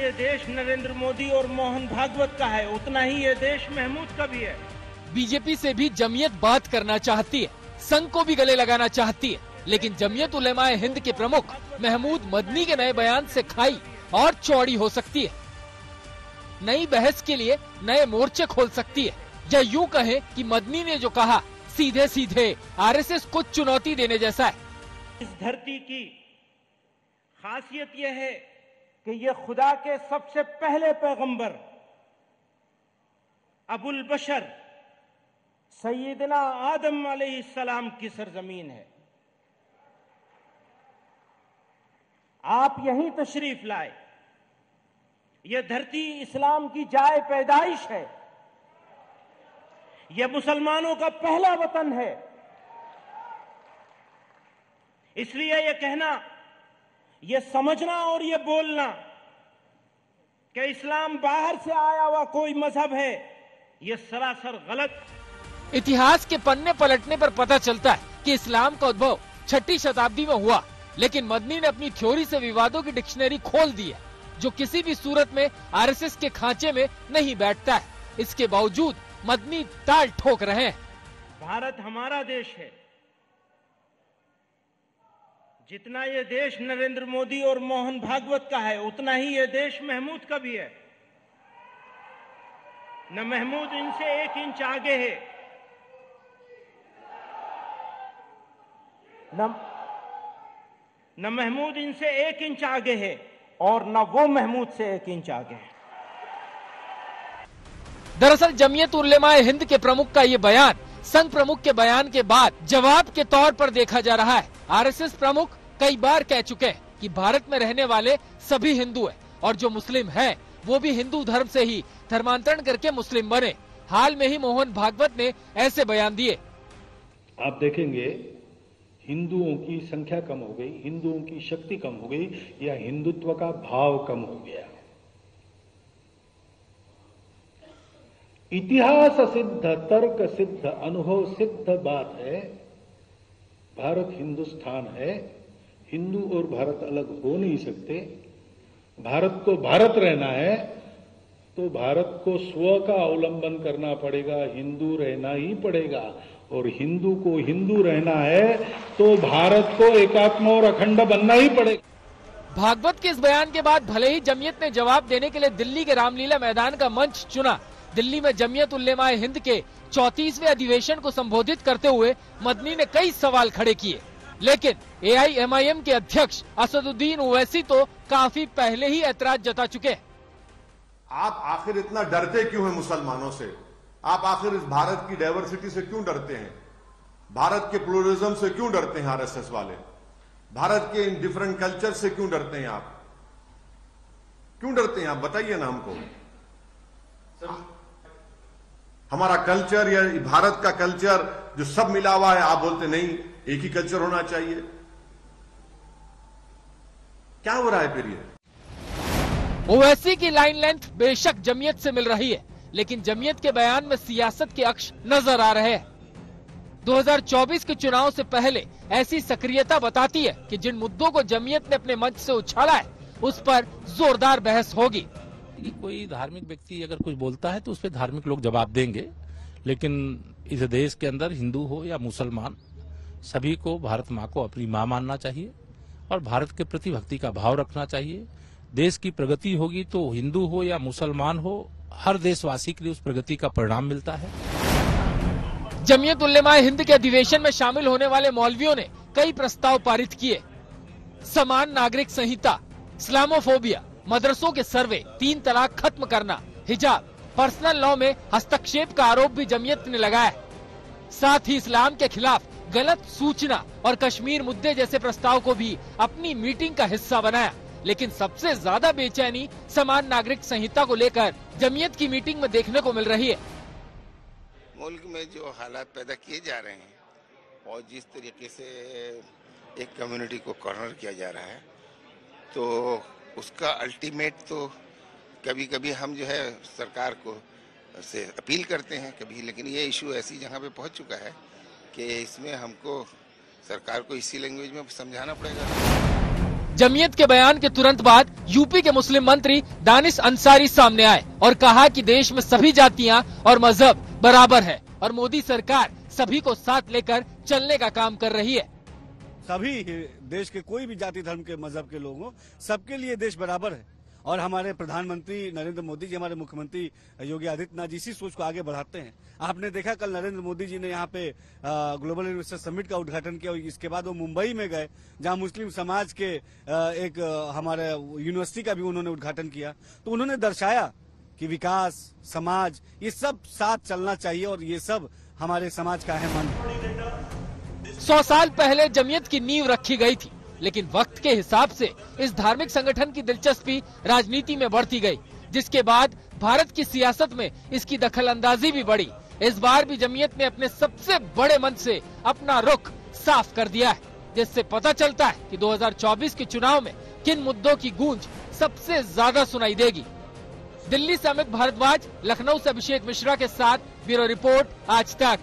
ये देश नरेंद्र मोदी और मोहन भागवत का है, उतना ही ये देश महमूद का भी है। बीजेपी से भी जमीयत बात करना चाहती है, संघ को भी गले लगाना चाहती है, लेकिन जमीयत उलेमाए हिंद के प्रमुख महमूद मदनी के नए बयान से खाई और चौड़ी हो सकती है। नई बहस के लिए नए मोर्चे खोल सकती है, या यूं कहें कि मदनी ने जो कहा सीधे सीधे आरएसएस को चुनौती देने जैसा है। इस धरती की खासियत यह है कि ये खुदा के सबसे पहले पैगंबर अबुल बशर सैयदना आदम अलैहिस्सलाम की सरजमीन है। आप यहीं तशरीफ लाए। यह धरती इस्लाम की जाए पैदाइश है। यह मुसलमानों का पहला वतन है। इसलिए यह कहना, यह समझना और यह बोलना कि इस्लाम बाहर से आया हुआ कोई मजहब है, यह सरासर गलत। इतिहास के पन्ने पलटने पर पता चलता है कि इस्लाम का उद्भव 6वीं शताब्दी में हुआ, लेकिन मदनी ने अपनी थ्योरी से विवादों की डिक्शनरी खोल दी है, जो किसी भी सूरत में आरएसएस के खांचे में नहीं बैठता है। इसके बावजूद मदनी ताल ठोक रहे हैं। भारत हमारा देश है। जितना ये देश नरेंद्र मोदी और मोहन भागवत का है, उतना ही ये देश महमूद का भी है। न महमूद इनसे 1 इंच आगे है, न महमूद इनसे 1 इंच आगे है, और न वो महमूद से 1 इंच आगे है। दरअसल जमीयत उलेमाए हिंद के प्रमुख का ये बयान संघ प्रमुख के बयान के बाद जवाब के तौर पर देखा जा रहा है। आरएसएस प्रमुख कई बार कह चुके हैं कि भारत में रहने वाले सभी हिंदू हैं, और जो मुस्लिम हैं वो भी हिंदू धर्म से ही धर्मांतरण करके मुस्लिम बने। हाल में ही मोहन भागवत ने ऐसे बयान दिए। आप देखेंगे हिंदुओं की संख्या कम हो गई, हिंदुओं की शक्ति कम हो गई, या हिंदुत्व का भाव कम हो गया। इतिहास सिद्ध, तर्क सिद्ध, अनुभव सिद्ध बात है, भारत हिंदुस्तान है। हिंदू और भारत अलग हो नहीं सकते। भारत को भारत रहना है तो भारत को स्व का अवलंबन करना पड़ेगा, हिंदू रहना ही पड़ेगा। और हिंदू को हिंदू रहना है तो भारत को एकात्म और अखंड बनना ही पड़ेगा। भागवत के इस बयान के बाद भले ही जमीयत ने जवाब देने के लिए दिल्ली के रामलीला मैदान का मंच चुना, दिल्ली में जमीयत उलेमाए हिंद के 34वें अधिवेशन को संबोधित करते हुए मदनी ने कई सवाल खड़े किए, लेकिन एआईएमआईएम के अध्यक्ष असदुद्दीन ओवैसी तो काफी पहले ही ऐतराज जता चुके हैं। आप आखिर इतना डरते क्यों हैं मुसलमानों से? आप आखिर इस भारत की डाइवर्सिटी से क्यों डरते हैं? भारत के प्लूरलिज्म से क्यों डरते हैं आरएसएस वाले? भारत के इन डिफरेंट कल्चर से क्यों डरते हैं आप? क्यों डरते हैं आप? बताइए ना हमको। हमारा कल्चर या भारत का कल्चर जो सब मिला हुआ है, आप बोलते नहीं एक ही कल्चर होना चाहिए। क्या हो रहा है फिर ये? ओवैसी की लाइन लेंथ बेशक जमीयत से मिल रही है, लेकिन जमीयत के बयान में सियासत के अक्ष नजर आ रहे हैं। 2024 के चुनाव से पहले ऐसी सक्रियता बताती है कि जिन मुद्दों को जमीयत ने अपने मंच से उछाला है उस पर जोरदार बहस होगी। कोई धार्मिक व्यक्ति अगर कुछ बोलता है तो उस पर धार्मिक लोग जवाब देंगे, लेकिन इस देश के अंदर हिंदू हो या मुसलमान, सभी को भारत माँ को अपनी माँ मानना चाहिए और भारत के प्रति भक्ति का भाव रखना चाहिए। देश की प्रगति होगी तो हिंदू हो या मुसलमान हो, हर देशवासी के लिए उस प्रगति का परिणाम मिलता है। जमीयत उलेमाए हिंद के अधिवेशन में शामिल होने वाले मौलवियों ने कई प्रस्ताव पारित किए। समान नागरिक संहिता, इस्लामोफोबिया, मदरसों के सर्वे, 3 तलाक खत्म करना, हिजाब, पर्सनल लॉ में हस्तक्षेप का आरोप भी जमीयत ने लगाया। साथ ही इस्लाम के खिलाफ गलत सूचना और कश्मीर मुद्दे जैसे प्रस्ताव को भी अपनी मीटिंग का हिस्सा बनाया। लेकिन सबसे ज्यादा बेचैनी समान नागरिक संहिता को लेकर जमीयत की मीटिंग में देखने को मिल रही है। मुल्क में जो हालात पैदा किए जा रहे हैं और जिस तरीके से एक कम्युनिटी को कॉर्नर किया जा रहा है, तो उसका अल्टीमेट तो कभी कभी हम जो है सरकार को से अपील करते हैं कभी, लेकिन ये इशू ऐसी जगह पे पहुंच चुका है कि इसमें हमको सरकार को इसी लैंग्वेज में समझाना पड़ेगा। जमीयत के बयान के तुरंत बाद यूपी के मुस्लिम मंत्री दानिश अंसारी सामने आए और कहा कि देश में सभी जातियां और मजहब बराबर है और मोदी सरकार सभी को साथ लेकर चलने का काम कर रही है। सभी देश के कोई भी जाति धर्म के मजहब के लोगों सबके लिए देश बराबर है और हमारे प्रधानमंत्री नरेंद्र मोदी जी, हमारे मुख्यमंत्री योगी आदित्यनाथ जी इसी सोच को आगे बढ़ाते हैं। आपने देखा कल नरेंद्र मोदी जी ने यहाँ पे ग्लोबल इन्वेस्टर समिट का उद्घाटन किया और इसके बाद वो मुंबई में गए जहाँ मुस्लिम समाज के एक हमारे यूनिवर्सिटी का भी उन्होंने उद्घाटन किया। तो उन्होंने दर्शाया कि विकास, समाज, ये सब साथ चलना चाहिए और ये सब हमारे समाज का अहम अंग है। 100 साल पहले जमीयत की नींव रखी गई थी, लेकिन वक्त के हिसाब से इस धार्मिक संगठन की दिलचस्पी राजनीति में बढ़ती गई, जिसके बाद भारत की सियासत में इसकी दखलंदाजी भी बढ़ी। इस बार भी जमीयत ने अपने सबसे बड़े मंच से अपना रुख साफ कर दिया है, जिससे पता चलता है कि 2024 के चुनाव में किन मुद्दों की गूंज सबसे ज्यादा सुनाई देगी। दिल्ली से अमित भारद्वाज, लखनऊ से अभिषेक मिश्रा के साथ ब्यूरो रिपोर्ट, आज तक।